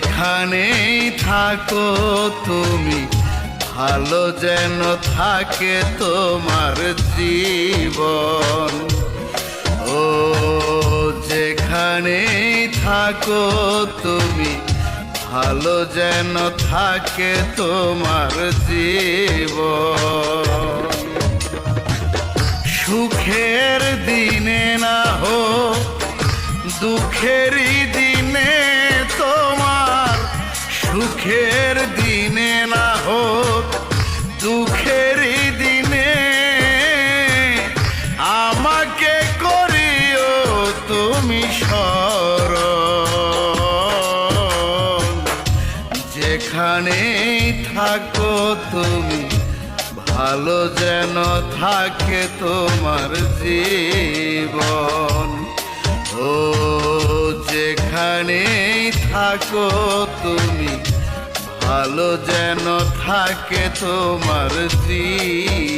যেখানেই থাকো তুমি, ভালো যেন থাকে তোমার জীবন। ও যেখানেই থাকো তুমি, ভালো যেন থাকে তোমার জীবন। সুখের দিনে না হোক দুঃখেরই দিনে তোমার, সুখের দিনে না হোক দুঃখেরই দিনে আমাকে করিও তুমি স্মরণ। যেখানেই থাকো তুমি, ভালো যেন থাকে তোমার জীবন। ও যেখানেই থাকো তুমি, ভালো যেন থাকে তোমার জীবন।